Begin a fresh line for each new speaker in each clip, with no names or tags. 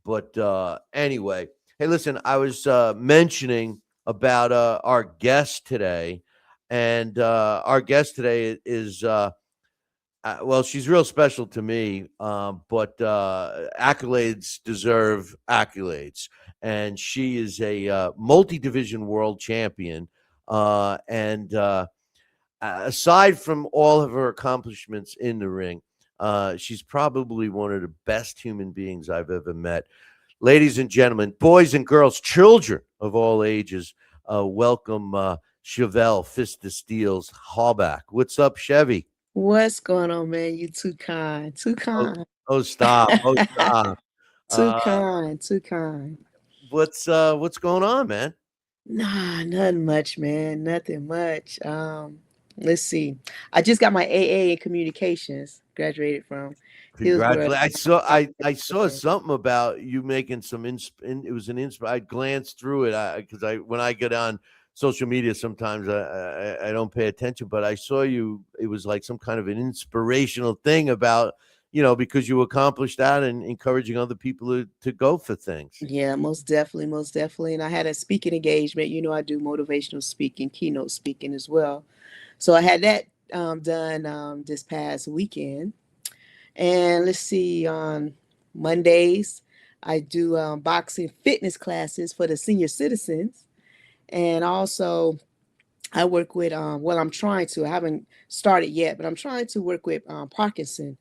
But anyway, hey, listen, I was mentioning about our guest today, and our guest today is well, she's real special to me, but accolades deserve accolades. And she is a multi division world champion. And aside from all of her accomplishments in the ring, she's probably one of the best human beings I've ever met. Ladies and gentlemen, boys and girls, children of all ages, welcome Chevelle Fist of Steel's Hallback. What's up, Chevy?
What's going on, man? You too kind. Too
Oh,
kind.
oh, stop! Oh, stop!
Too
Uh,
kind. Too kind.
what's going on, man?
Nah, nothing much, man. Nothing much. Let's see. I just got my AA in communications, graduated from Hillsborough.
Congratulations! I saw something about you making some. It was an insp. I glanced through it because I when I get on social media, sometimes I don't pay attention, but I saw you. It was like some kind of an inspirational thing about because you accomplished that and encouraging other people to go for things.
Yeah, most definitely, most definitely. And I had a speaking engagement. I do motivational speaking, keynote speaking as well. So I had that done this past weekend. And let's see, on Mondays, I do boxing fitness classes for the senior citizens. And also, I work with, I'm trying to, I haven't started yet, but I'm trying to work with Parkinson,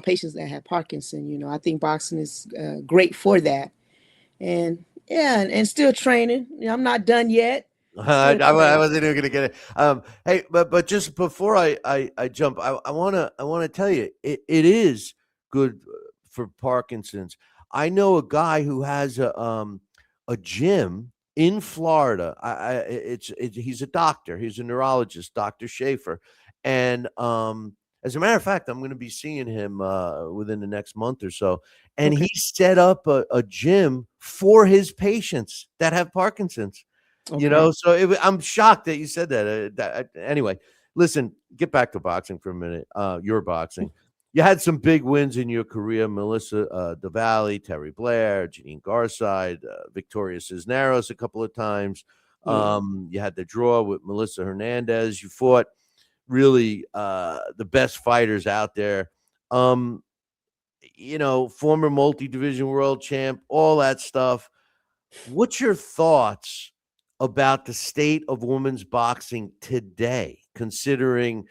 patients that have Parkinson. I think boxing is great for that. And yeah, and still training. I'm not done yet. Still
I
training.
wasn't even gonna get it. Hey, but just before I jump, I wanna tell you it is good for Parkinson's. I know a guy who has a gym in Florida. He's a doctor. He's a neurologist, Doctor Schaefer, and as a matter of fact, I'm going to be seeing him within the next month or so. And
Okay.
he set up a gym for his patients that have Parkinson's.
Okay.
So I'm shocked that you said that. Anyway, listen, get back to boxing for a minute. Your boxing. You had some big wins in your career: Melissa DeValley, Terry Blair, Janine Garside, Victoria Cisneros a couple of times.
Yeah.
You had the draw with Melissa Hernandez. You fought really the best fighters out there. Um, former multi division world champ, all that stuff. What's your thoughts about the state of women's boxing today, considering,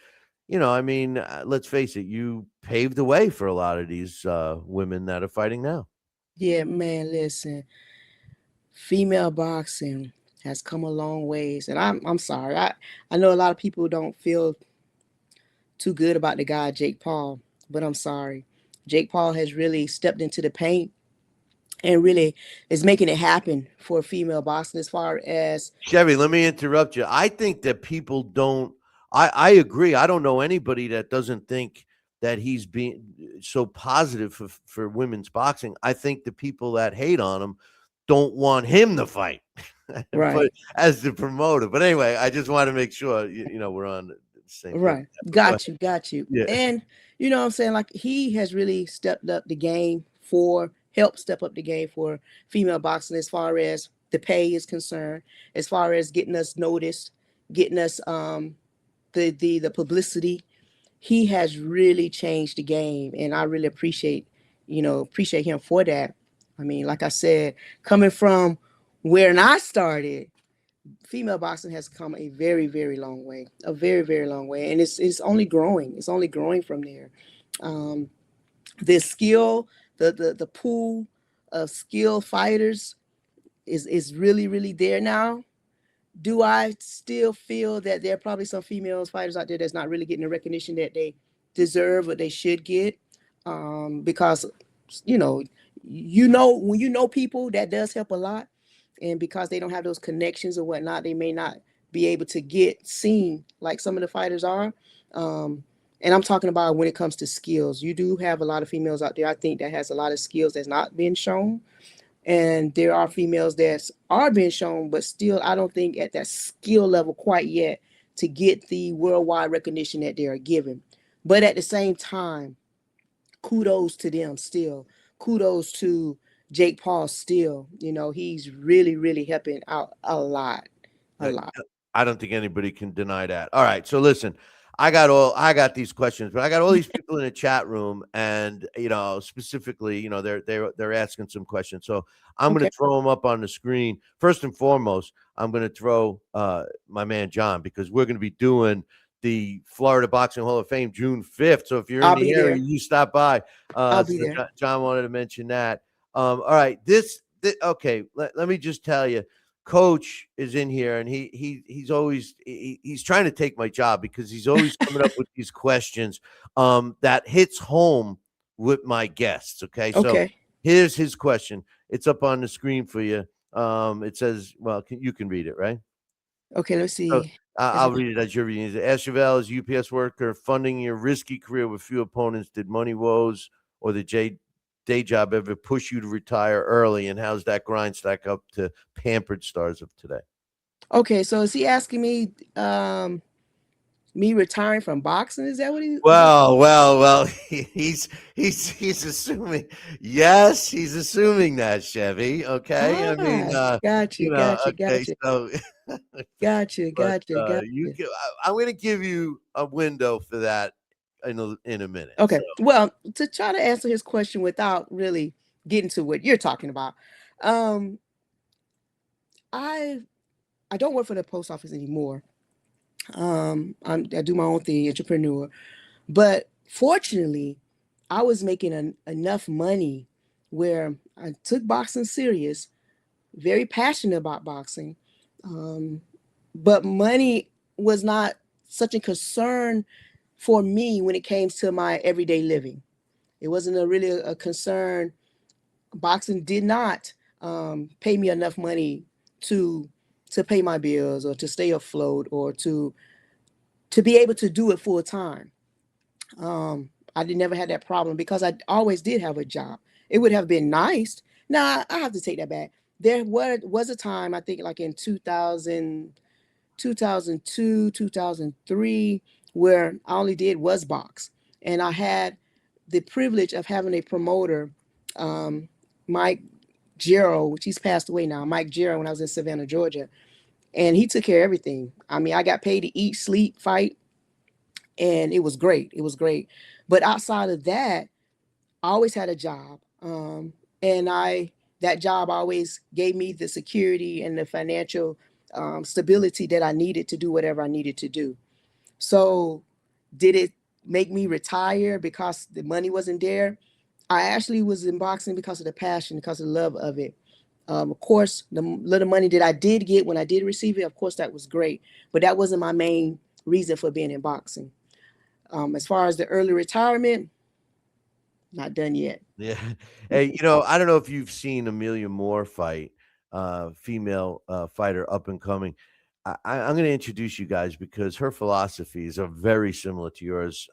let's face it, you paved the way for a lot of these women that are fighting now.
Yeah, man, listen. Female boxing has come a long ways, and I'm sorry. I know a lot of people don't feel too good about the guy Jake Paul, but I'm sorry. Jake Paul has really stepped into the paint and really is making it happen for female boxing as far as
Chevy, let me interrupt you. I think that people don't. I agree. I don't know anybody that doesn't think that he's being so positive for women's boxing. I think the people that hate on him don't want him to fight, but
right,
as the promoter. But anyway, I just want to make sure we're on the same page.
right.
But go ahead.
Got you.
Yeah.
And you know what I'm saying? Like he has really stepped up the game for help step up the game for female boxing as far as the pay is concerned, as far as getting us noticed, getting us the publicity. He has really changed the game, and I really appreciate him for that. I mean, like I said, coming from where I started, female boxing has come a very, very long way, a very, very long way, and it's only growing. It's only growing from there. Um, the skill, the pool of skilled fighters is really, really there now. Do I still feel that there are probably some female fighters out there that's not really getting the recognition that they deserve or they should get? Because you know, when you know people, that does help a lot. And because they don't have those connections or whatnot, they may not be able to get seen like some of the fighters are. Um, and I'm talking about when it comes to skills. You do have a lot of females out there, I think, that has a lot of skills that's not being shown, and there are females that are being shown, but still I don't think at that skill level quite yet to get the worldwide recognition that they are given. But at the same time, kudos to them still. Kudos to Jake Paul still, he's really, really helping out a lot, a
Uh,
lot.
I don't think anybody can deny that. All right, so listen, I got these questions, but I got all these people in the chat room, and specifically, they're asking some questions. So I'm going
Okay.
to throw them up on the screen. First and foremost, I'm going to throw my man John, because we're going to be doing the Florida Boxing Hall of Fame June 5th. So if you're in
I'll
the
be
area,
there.
you stop by.
I'll
So
be there.
John wanted to mention that. All right, okay. Let me just tell you, Coach is in here, and he's always he's trying to take my job, because he's always coming up with these questions that hits home with my guests. Okay, so
Okay.
here's his question. It's up on the screen for you. It says, well, you can read it, right?
Okay, let's
So
see. Is
I'll
it
read it as you're reading it. Ask Chevelle, as UPS worker, funding your risky career with few opponents, did money woes or the day job ever push you to retire early? And how's that grind stack up to pampered stars of today?
okay? So is he asking me retiring from boxing? Is that what he is that?
Well. He's assuming. Yes, he's assuming that, Chevy. Okay, I mean,
Ah, gotcha, gotcha,
okay,
gotcha,
so,
gotcha,
but
gotcha,
you,
gotcha.
I'm going to give you a window for that in a minute. So,
Okay. Well, to try to answer his question without really getting to what you're talking about, um, I I don't work for the post office anymore. I do my own thing, entrepreneur. But fortunately, I was making enough money where I took boxing serious, very passionate about boxing. Um, but money was not such a concern for me when it came to my everyday living. It wasn't really a concern. Boxing did not pay me enough money to to pay my bills or to stay afloat or to be able to do it full time. I did never had that problem because I always did have a job. It would have been nice. Now I have to take that back. There was a time, I think like in 2002, 2003, where I only did was box. And I had the privilege of having a promoter, um, Mike Gerald, which he's passed away now, Mike Gerald, when I was in Savannah, Georgia. And he took care of everything. I mean, I got paid to eat, sleep, fight, and it was great. It was great. But outside of that, I always had a job. And that job always gave me the security and the financial stability that I needed to do whatever I needed to do. So, did it make me retire because the money wasn't there? I actually was in boxing because of the passion, because of the love of it. Of course, the little money that I did get when I did receive it, of course, that was great. But that wasn't my main reason for being in boxing. As far as the early retirement, not done yet.
yeah. Hey, I don't know if you've seen Amelia Moore fight, female fighter, up and coming. I'm going to introduce you guys, because her philosophies are very similar to yours,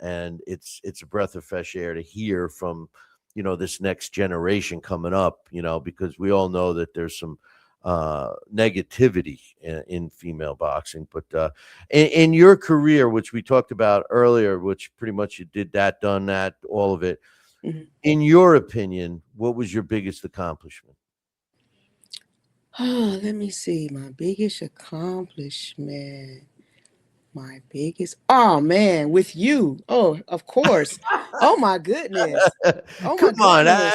and it's a breath of fresh air to hear from this next generation coming up. Because we all know that there's some negativity in female boxing, but in your career, which we talked about earlier, which pretty much you did that, done that, all of it.
Mhm.
In your opinion, what was your biggest accomplishment?
Oh, let me see. My biggest accomplishment. My biggest. Oh man, with you. Oh, of course. Oh my goodness. Oh my
Come on,
goodness.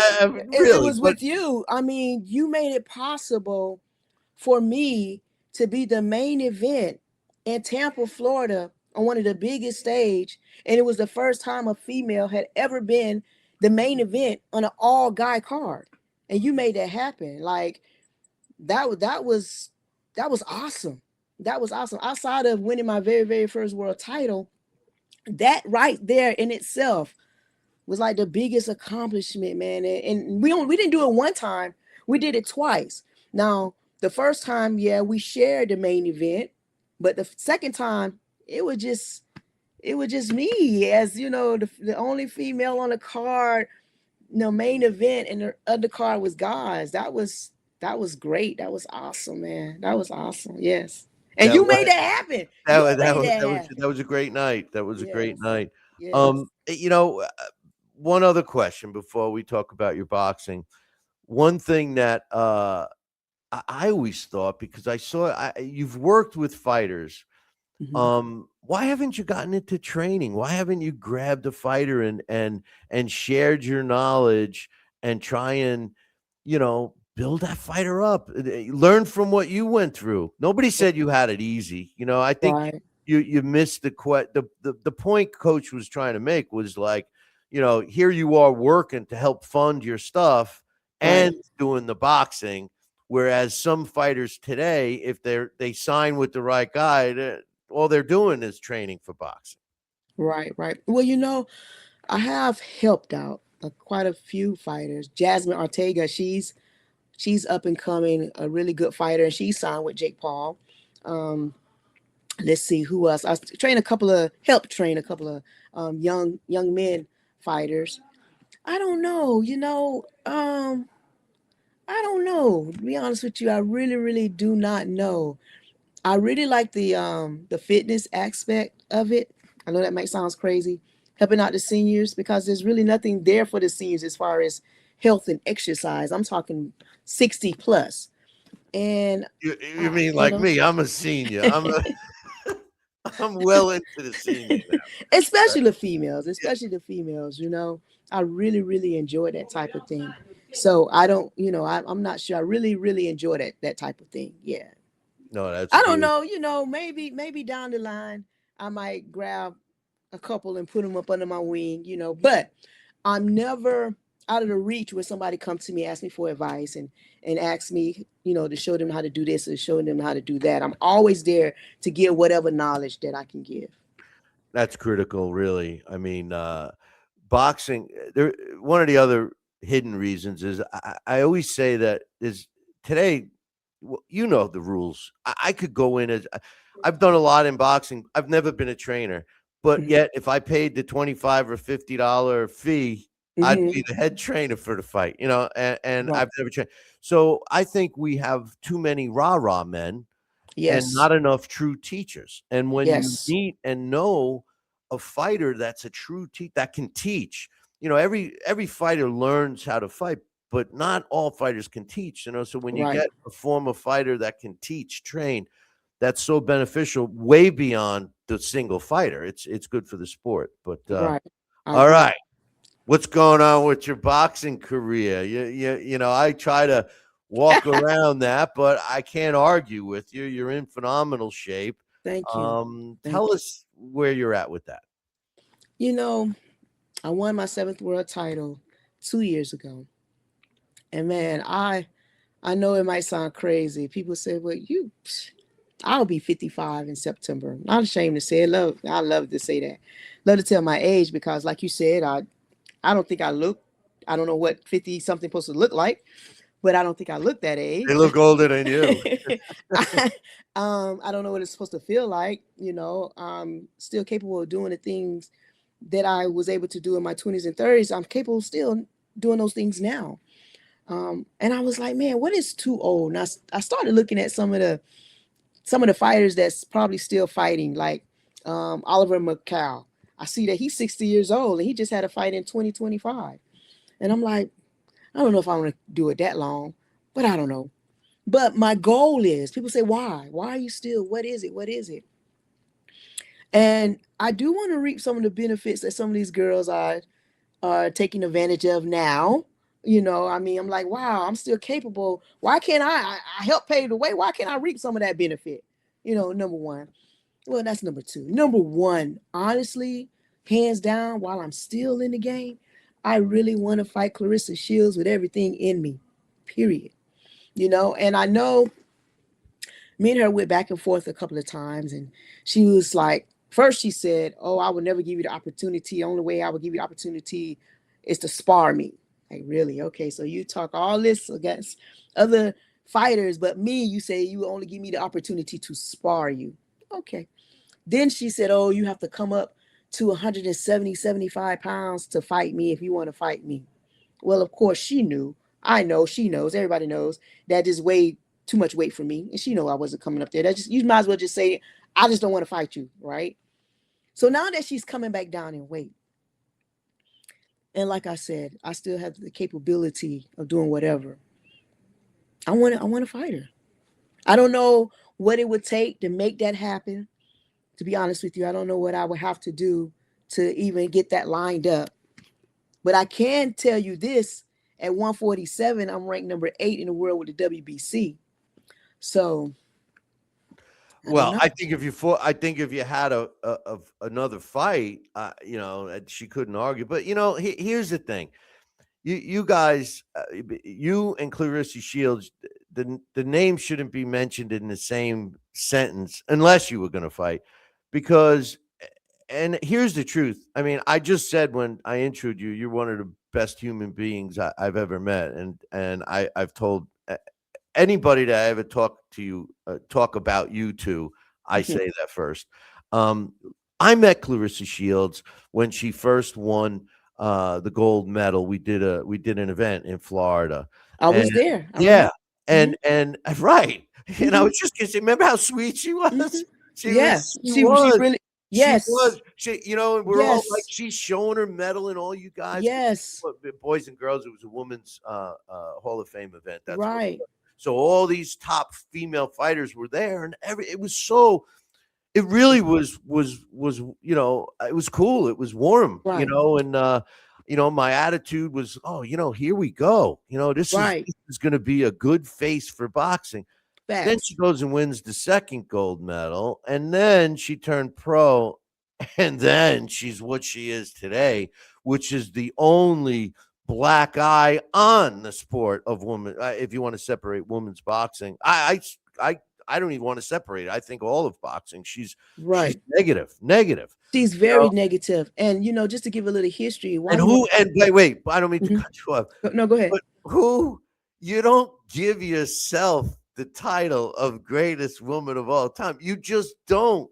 It
really?
was
What?
with you. I mean, you made it possible for me to be the main event in Tampa, Florida, on one of the biggest stage, and it was the first time a female had ever been the main event on an all guy card, and you made that happen. Like that was awesome. That was awesome. Outside of winning my very very first world title, that right there in itself was like the biggest accomplishment, man. And we didn't do it one time. We did it twice. Now, the first time, yeah, we shared the main event, but the second time, it was just it was just me as the only female on the card, main event, and the other card was guys. That was great. That was awesome, man. That was awesome. Yes. And
That
you made
was
that happen. You made that
that
happen.
was a great night. That was a great
Yes.
night.
Yes.
One other question before we talk about your boxing. one thing that I always thought, because you've worked with fighters.
Hmm.
Why haven't you gotten into training? Why haven't you grabbed a fighter and shared your knowledge and try and, build that fighter up? Learn from what you went through. Nobody said you had it easy. I think
Right,
you missed the point coach was trying to make was like, here you are working to help fund your stuff
right,
and doing the boxing. Whereas some fighters today, if they sign with the right guy, all they're doing is training for boxing.
right. Well, I have helped out quite a few fighters. Jasmine Ortega, she's up and coming, a really good fighter, and she signed with Jake Paul. Um, let's see who else. Helped train a couple of young men fighters. I don't know, I don't know. To be honest with you, I really, really do not know. I really like the fitness aspect of it. I know that might sound crazy, helping out the seniors because there's really nothing there for the seniors as far as health and exercise. I'm talking 60 plus. And
You mean like me? I'm a senior. I'm well into the senior now.
especially the females, I really, really enjoy that type of thing. So I don't, I'm not sure. I really, really enjoy that type of thing. Yeah.
No, that's
I don't
good.
know, maybe down the line I might grab a couple and put them up under my wing, but I'm never out of the reach when somebody comes to me, ask me for advice and ask me, to show them how to do this or show them how to do that. I'm always there to give whatever knowledge that I can give.
That's critical, really. I mean, boxing. One of the other hidden reasons is I always say that is today. The rules. I could go in as I've done a lot in boxing. I've never been a trainer, but
Hmm.
yet if I paid the $25 or $50 fee, I'd
Hmm.
be the head trainer for the fight. And
Right.
I've never trained. So I think we have too many rah rah men and
Yes.
not enough true teachers. And when you
Yes.
meet and know a fighter that's a true that can teach, every fighter learns how to fight, but not all fighters can teach. So when you
Right.
get a former fighter that can teach, train, that's so beneficial, way beyond the single fighter. It's good for the sport. But
Right. I
all
agree.
right, what's going on with your boxing career? I try to walk around that, but I can't argue with you. You're in phenomenal shape.
Thank you.
Tell
Thank you.
us where you're at with that.
You know, I won my seventh world title 2 years ago. And man, I know it might sound crazy. People say, well, I'll be 55 in September. Not ashamed to say it. I love to say that. Love to tell my age because like you said, I don't think I don't know what 50 something supposed to look like, but I don't think I look that
They
age.
look older than you.
I, I don't know what it's supposed to feel like. I'm still capable of doing the things that I was able to do in my 20s and 30s. I'm capable of still doing those things now. And I was like, man, what is too old? And I started looking at some of the fighters that's probably still fighting, like Oliver McCall. I see that he's 60 years old and he just had a fight in 2025. And I'm like, I don't know if I want to do it that long, but I don't know. But my goal is, people say, why? Why are you still? What is it? What is it? And I do want to reap some of the benefits that some of these girls are taking advantage of now. I mean, I'm like, wow, I'm still capable. Why can't I help pave the way? Why can't I reap some of that benefit? Number one. Well, that's number two. Number one, honestly, hands down, while I'm still in the game, I really want to fight Clarissa Shields with everything in me, period. And I know me and her went back and forth a couple of times, and she was like, first she said, oh, I would never give you the opportunity. The only way I would give you the opportunity is to spar me. Like, really? Okay, so you talk all this against other fighters, but me, you say you only give me the opportunity to spar you. Okay. Then she said, oh, you have to come up to 170, 75 pounds to fight me if you want to fight me. Well, of course, she knew. I know, she knows, everybody knows that is way too much weight for me. And she know I wasn't coming up there. That just, you might as well just say, I just don't want to fight you, right? So now that she's coming back down in weight, and like I said, I still have the capability of doing whatever. I want to fight her. I don't know what it would take to make that happen. To be honest with you, I don't know what I would have to do to even get that lined up. But I can tell you this: at 147, I'm ranked number 8 in the world with the WBC. So I don't
Well,
know.
I think if you had another fight, she couldn't argue. But here's the thing: you guys, you and Clarissa Shields, the name shouldn't be mentioned in the same sentence unless you were going to fight, because. And here's the truth. I mean, I just said when I introed you, you're one of the best human beings I've ever met, and I've told anybody that I ever talk about you to, I say that first. Um, I met Clarissa Shields when she first won the gold medal. We did an event in Florida,
I
and
was there. I
yeah,
remember. Hmm.
and right, and I
Hmm.
was just gonna say, remember how sweet she
Hmm.
was? She was,
Yes,
she
she
was,
really.
she
Yes,
was. And we're all like,
yes,
she's showing her medal, and all you guys,
yes.
boys and girls. It was a women's Hall of Fame event. That's what.
Right,
So all these top female fighters were there, and it was so. It really was it was cool. It was warm,
right,
and my attitude was, oh, here we go.
right.
This is going to be a good face for boxing. Then she
Facts.
goes and wins the second gold medal, and then she turned pro, and then she's what she is today, which is the only black eye on the sport of women. If you want to separate women's boxing, I don't even want to separate it. I think all of boxing. She's
Right.
negative, negative.
She's
You
very
know,
negative. And just to give a little history,
and
why you want.
wait, I don't mean to
Mhm.
cut you off,
No, go ahead.
but who you don't give yourself the title of greatest woman of all time. You just don't.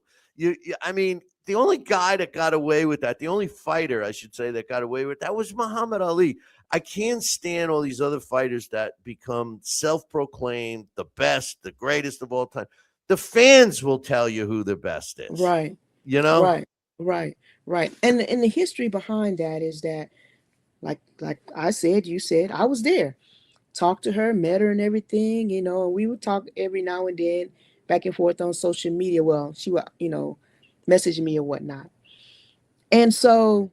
I mean, the only guy that got away with that, the only fighter, I should say, that got away with that was Muhammad Ali. I can't stand all these other fighters that become self-proclaimed the best, the greatest of all time. The fans will tell you who the best is.
Right,
You know?
right, right, right. And the history behind that is that, like I said, you said, I was there. Talked to her, met her and everything, and we would talk every now and then back and forth on social media. Well, she would, message me or whatnot. And so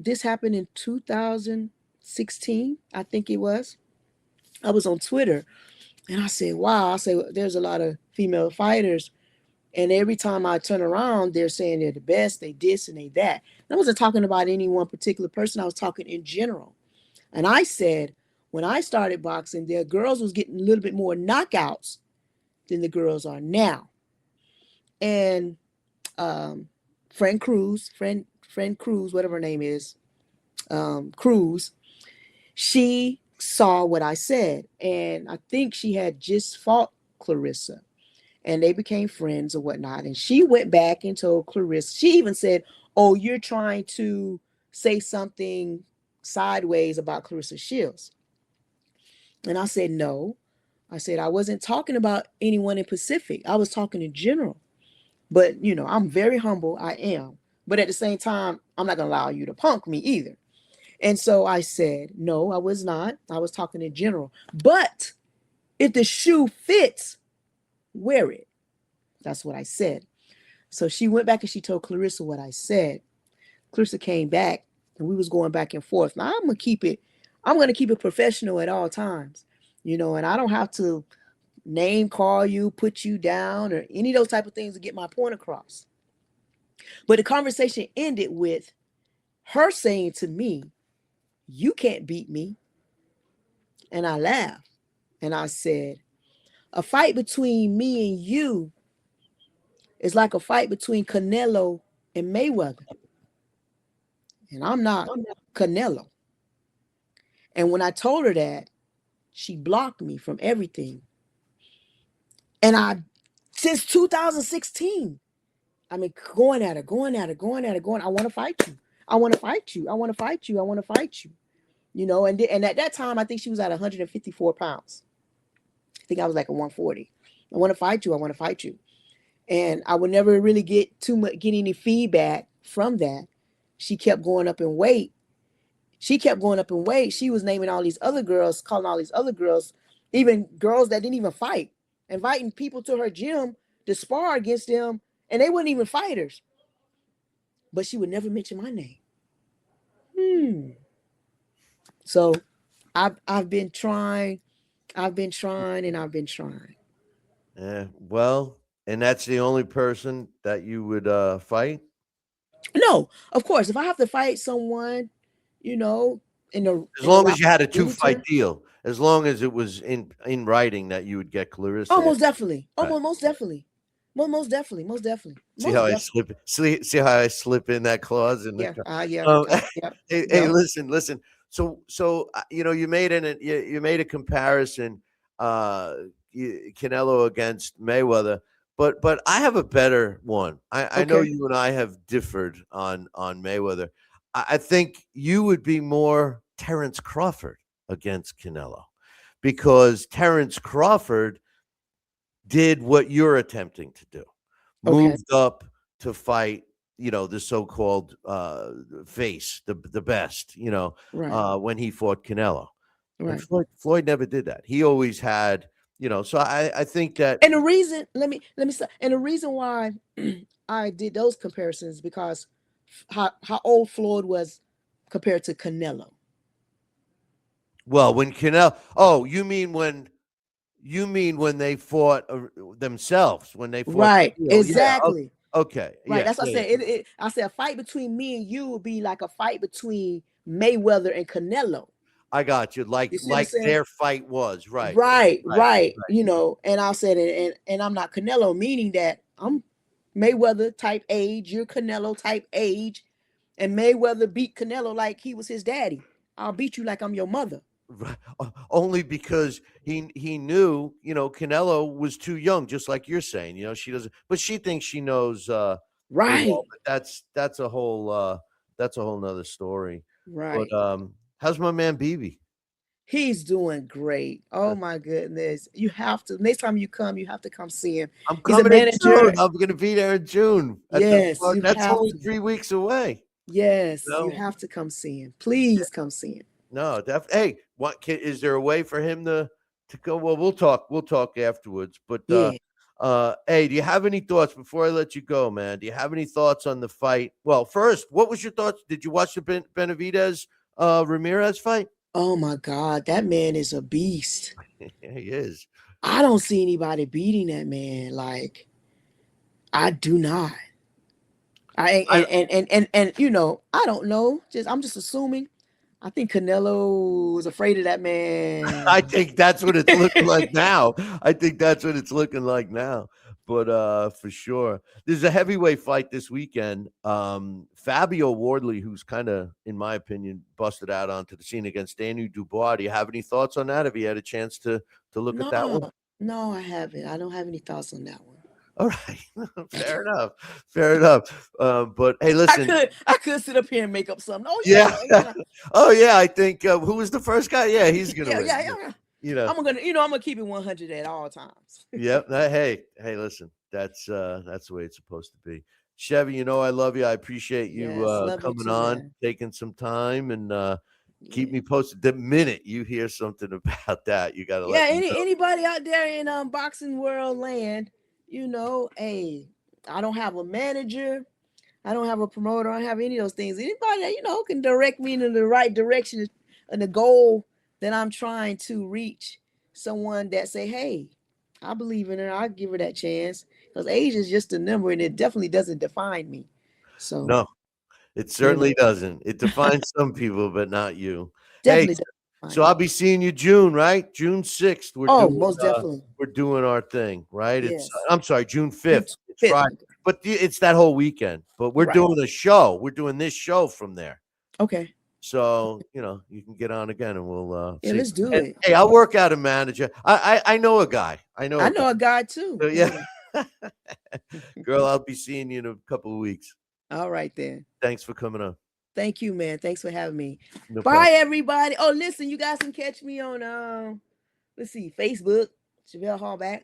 this happened in 2016, I think it was. I was on Twitter and I said, wow, I said, there's a lot of female fighters. And every time I turn around, they're saying they're the best, they this and they that. And I wasn't talking about any one particular person, I was talking in general. And I said, when I started boxing, the girls was getting a little bit more knockouts than the girls are now. And um, friend Cruz, whatever her name is, Cruz, she saw what I said, and I think she had just fought Clarissa, and they became friends or whatnot. And she went back and told Clarissa. She even said, "Oh, you're trying to say something sideways about Clarissa Shields." And I said, "No." I said, "I wasn't talking about anyone in Pacific. I was talking in general. But, I'm very humble. I am. But at the same time, I'm not going to allow you to punk me either." And so I said, "No, I was not. I was talking in general. But if the shoe fits, wear it." That's what I said. So she went back and she told Clarissa what I said. Clarissa came back and we was going back and forth. Now I'm gonna keep it professional at all times. And I don't have to name call you, put you down, or any of those type of things to get my point across. But the conversation ended with her saying to me, "You can't beat me." And I laughed and I said, "A fight between me and you is like a fight between Canelo and Mayweather. And I'm not Canelo." And when I told her that, she blocked me from everything. And since 2016, I mean, going at her, going at her, going at her, going, "I want to fight you. I want to fight you. I want to fight you. I want to fight you." And at that time, I think she was at 154 pounds. I think I was like a 140. "I want to fight you. I want to fight you." And I would never really get any feedback from that. She kept going up in weight. She kept going up in weight. She was naming all these other girls, calling all these other girls, even girls that didn't even fight, inviting people to her gym to spar against them, and they weren't even fighters. But she would never mention my name. So I've been trying, and I've been trying.
Yeah. Well, and that's the only person that you would fight.
No, of course, if I have to fight someone, you know,
As
in the
long
route
as you had a
of
2 fight
amateur,
deal, as long as it was in writing that you would get Clarissa in.
almost definitely,
Right.
most definitely, most definitely, most definitely,
See
most
how I
definitely.
see how I slip in that clause in the
Yeah, yeah,
um,
yeah,
hey,
yep.
listen. You know, you made a comparison, uh, Canelo against Mayweather, but I have a better one. I know
Okay,
you and I have differed on Mayweather. I think you would be more Terrence Crawford against Canelo because Terrence Crawford did what you're attempting to do,
okay,
moved up to fight, you know, the so-called face, the best, you know,
right,
when he fought Canelo. And
right.
Floyd never did that. He always had, you know, so I think that
And the reason, let me say, and the reason why I did those comparisons because how old Floyd was compared to Canelo.
well, when Canelo, oh, you mean when they fought themselves, when they fought for
Right,
real. Yeah,
exactly.
okay.
Right.
Yeah,
That's what I
yeah,
said.
yeah.
I said a fight between me and you would be like a fight between Mayweather and Canelo.
I got you.
You see what I'm
Like
saying?
their fight was, right.
Right,
Right.
right. And I said, and I'm not Canelo, meaning that I'm Mayweather type age, you're Canelo type age, and Mayweather beat Canelo like he was his daddy. I'll beat you like I'm your mother.
Right. Only because he knew, you know, Canelo was too young, just like you're saying. You know, she doesn't, but she thinks she knows it all.
Right,
But that's a whole nother story. But
right.
how's my man BB?
He's doing great. Oh my goodness. You have to, next time you come, you have to come see him.
I'm
He's a
coming in
manager.
June. I'm gonna be there in June at the
Yes,
park.
you
That's
have
only
to.
3 weeks away.
Yes, you
No,
have to come see him. Please come see him.
no, hey, is there a way for him to go? Well, we'll talk afterwards. But
Yeah.
hey, do you have any thoughts before I let you go, man? Do you have any thoughts on the fight? Well, first, what was your thoughts? Did you watch the Benavidez Ramirez fight?
Oh my God, that man is a beast.
Yeah, he is.
I don't see anybody beating that man. Like, I do not. I
I
I don't know. I'm just assuming. I think Canelo is afraid of that
I
man.
think that's what it's looking like now. I think that's what it's looking like now. But for sure. There's a heavyweight fight this weekend. Fabio Wardley, who's kind of, in my opinion, busted out onto the scene against Daniel Dubois. Do you have any thoughts on that? Have you had a chance to look at that
No,
one?
no, I haven't. I don't have any thoughts on that one.
All right. Fair enough. Fair enough. But hey, listen.
I could sit up here and make up something. Oh
Yeah.
yeah,
Oh yeah, I think who was the first guy? Yeah, he's gonna
yeah,
win.
yeah, yeah.
You know.
I'm gonna keep it 100 at all times.
Yep. Hey, listen. That's the way it's supposed to be. Chevy, you know I love you. I appreciate you
Yes, love you
coming
too,
on,
man.
taking some time, and keep
Yeah.
me posted. The minute you hear something about that, you got to
Yeah,
let me know.
anybody out there in boxing world land, hey, I don't have a manager, I don't have a promoter, I don't have any of those things. Anybody that can direct me in the right direction and the goal that I'm trying to reach, someone that say, hey, I believe in her, I'll give her that chance. Because age is just a number and it definitely doesn't define me. So,
No, it
you know,
certainly doesn't. It defines some people, but not you. Hey,
definitely doesn't
so
define
I'll
me.
be seeing you June, right? June 6th.
Oh, most definitely.
We're doing our thing, right? It's
Yes.
I'm sorry, June
June
5th. It's
5th.
Friday. But it's that whole weekend. But we're
Right.
doing a show. We're doing this show from there.
Okay.
So, you can get on again and we'll
Yeah,
see.
let's do
And
it.
hey, I'll work out a manager. I know a guy. I know
I
a guy.
know a guy too.
So, yeah. Girl, I'll be seeing you in a couple of weeks.
All right then.
Thanks for coming on.
Thank you, man. Thanks for having me.
No
Bye,
problem.
everybody. Oh, listen, you guys can catch me on let's see, Facebook, Chevelle Hallback.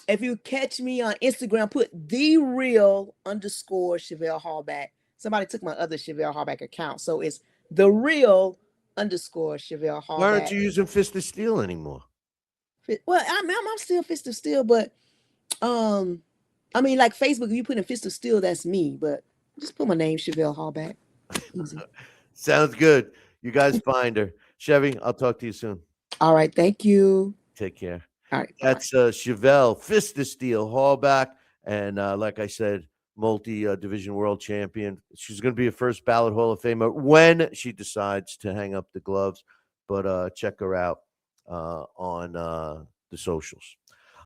If you catch me on Instagram, put the real underscore Chevelle Hallback. Somebody took my other Chevelle Hallback account, so it's the real underscore Chevelle
Why aren't
Hallback.
you using Fist of Steel anymore?
Well, I'm still Fist of Steel, but um, I mean, like Facebook, if you put in Fist of Steel, that's me. But just put my name, Chevelle Hallback. Easy.
Sounds good. You guys find her. Chevy, I'll talk to you soon.
All right. Thank you.
Take care.
All right. Bye bye.
That's Chevelle Fist of Steel Hallback. And like I said, multi division world champion. She's going to be a first ballot Hall of Famer when she decides to hang up the gloves. But check her out on the socials.